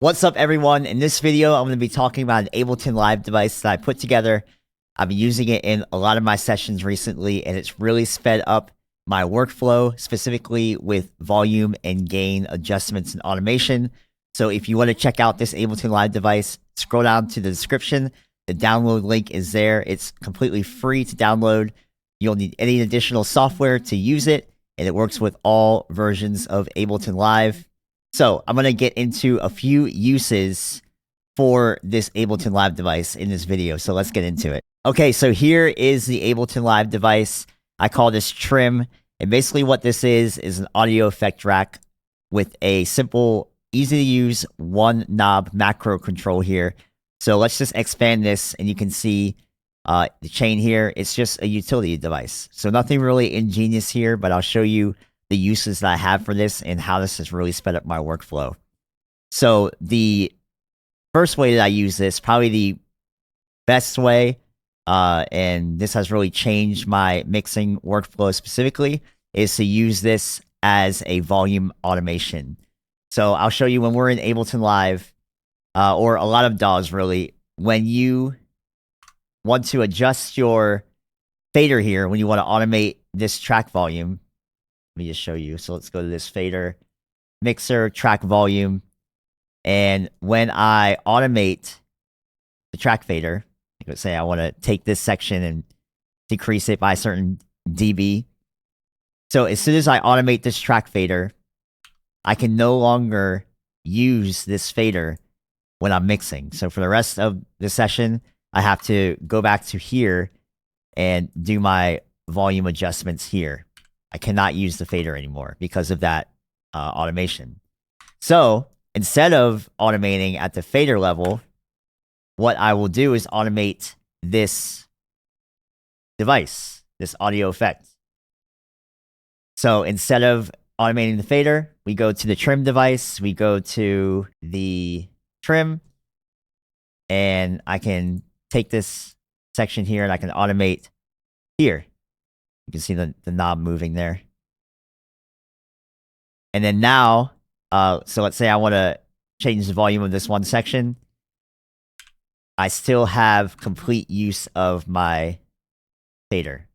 What's up, everyone? In this video, I'm going to be talking about an Ableton Live device that I put together. I've been using it in a lot of my sessions recently, and it's really sped up my workflow, specifically with volume and gain adjustments and automation. So if you want to check out this Ableton Live device, scroll down to the description. The download link is there. It's completely free to download. You don't need any additional software to use it, and it works with all versions of Ableton Live. So I'm going to get into a few uses for this Ableton Live device in this video. So let's get into it. Okay, so here is the Ableton Live device. I call this Trim. And basically what this is an audio effect rack with a simple, easy to use one knob macro control here. So let's just expand this and you can see the chain here. It's just a utility device. So nothing really ingenious here, but I'll show you the uses that I have for this and how this has really sped up my workflow. So the first way that I use this, probably the best way, and this has really changed my mixing workflow specifically, is to use this as a volume automation. So I'll show you when we're in Ableton Live, or a lot of DAWs really, when you want to adjust your fader here, when you want to automate this track volume. Let me just show you. So let's go to this fader, mixer, track volume. And when I automate the track fader, let's say I want to take this section and decrease it by a certain dB. So as soon as I automate this track fader, I can no longer use this fader when I'm mixing. So for the rest of the session, I have to go back to here and do my volume adjustments here. I cannot use the fader anymore because of that automation. So instead of automating at the fader level, what I will do is automate this device, this audio effect. So instead of automating the fader, we go to the trim device, we go to the trim, and I can take this section here and I can automate here. You can see the knob moving there. And then now, so let's say I want to change the volume of this one section. I still have complete use of my fader.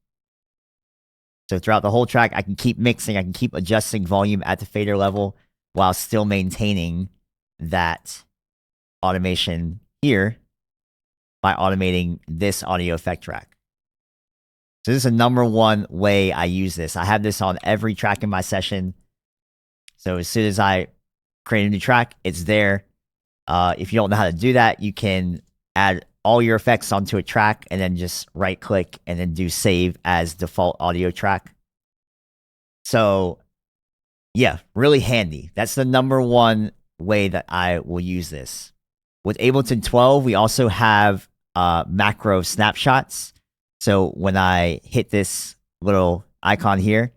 So throughout the whole track, I can keep mixing, I can keep adjusting volume at the fader level while still maintaining that automation here by automating this audio effect track. So this is the number one way I use this. I have this on every track in my session. So as soon as I create a new track, it's there. If you don't know how to do that, you can add all your effects onto a track and then just right click and then do save as default audio track. So yeah, really handy. That's the number one way that I will use this. With Ableton 12, we also have macro snapshots. So when I hit this little icon here,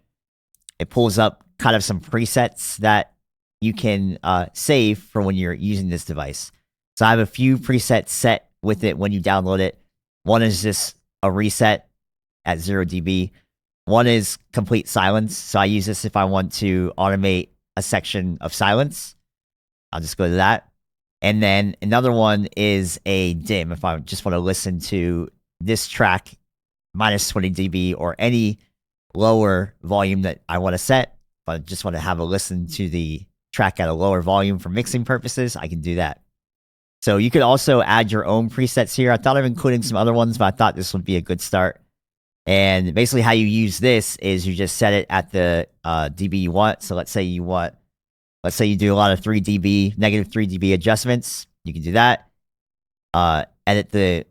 it pulls up kind of some presets that you can save for when you're using this device. So I have a few presets set with it when you download it. One is just a reset at 0 dB. One is complete silence. So I use this if I want to automate a section of silence. I'll just go to that. And then another one is a dim if I just want to listen to this track minus 20 dB or any lower volume that I want to set. If I just want to have a listen to the track at a lower volume for mixing purposes, I can do that. So you could also add your own presets here. I thought of including some other ones, but I thought this would be a good start. And basically how you use this is you just set it at the dB you want. So let's say you do a lot of 3 dB, negative 3 dB adjustments. You can do that. Edit the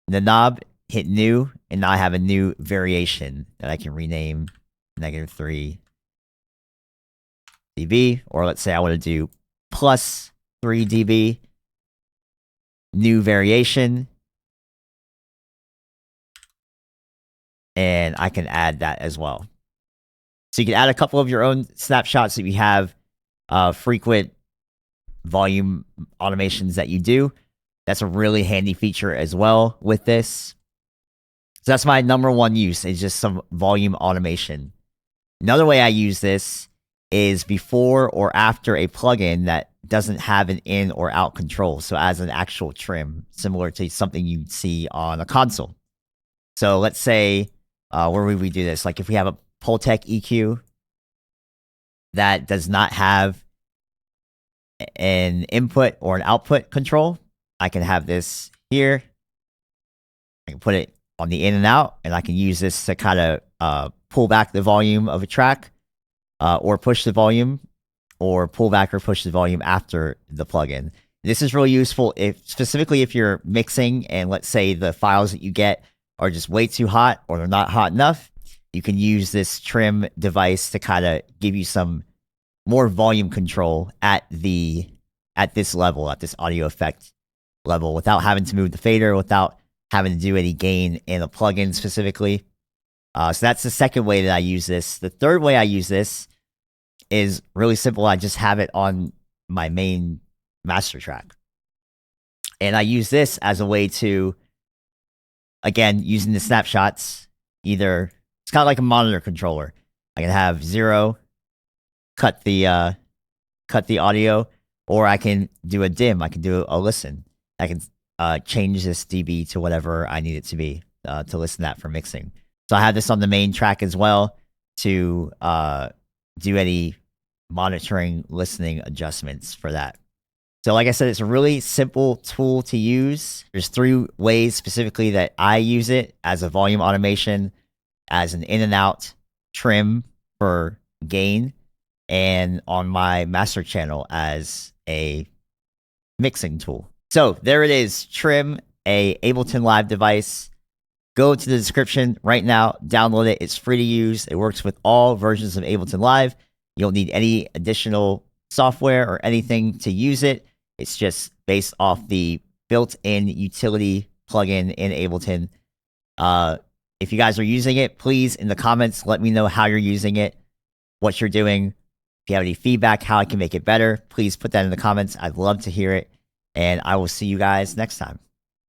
knob, hit new, and now I have a new variation that I can rename negative 3 dB. Or let's say I want to do plus 3 dB. New variation. And I can add that as well. So you can add a couple of your own snapshots if you have frequent volume automations that you do. That's a really handy feature as well with this. So that's my number one use, is just some volume automation. Another way I use this is before or after a plugin that doesn't have an in or out control. So as an actual trim, similar to something you'd see on a console. So let's say, where would we do this? Like if we have a Pultec EQ that does not have an input or an output control, I can have this here. I can put it on the in and out, and I can use this to kind of pull back the volume of a track, or push the volume, or pull back or push the volume after the plugin. This is really useful specifically if you're mixing and let's say the files that you get are just way too hot or they're not hot enough. You can use this trim device to kind of give you some more volume control at this level, at this audio effect level, without having to move the fader, without having to do any gain in a plugin specifically. So that's the second way that I use this. The third way I use this is really simple. I just have it on my main master track. And I use this as a way to, again, using the snapshots, either it's kind of like a monitor controller. I can have 0, cut the audio, or I can do a dim. I can do a listen. I can change this dB to whatever I need it to be to listen to that for mixing. So I have this on the main track as well to do any monitoring, listening adjustments for that. So like I said, it's a really simple tool to use. There's 3 ways specifically that I use it: as a volume automation, as an in and out trim for gain, and on my master channel as a mixing tool. So there it is, Trim, a Ableton Live device. Go to the description right now, download it. It's free to use. It works with all versions of Ableton Live. You don't need any additional software or anything to use it. It's just based off the built-in utility plugin in Ableton. If you guys are using it, please, in the comments, let me know how you're using it, what you're doing. If you have any feedback, how I can make it better, please put that in the comments. I'd love to hear it. And I will see you guys next time.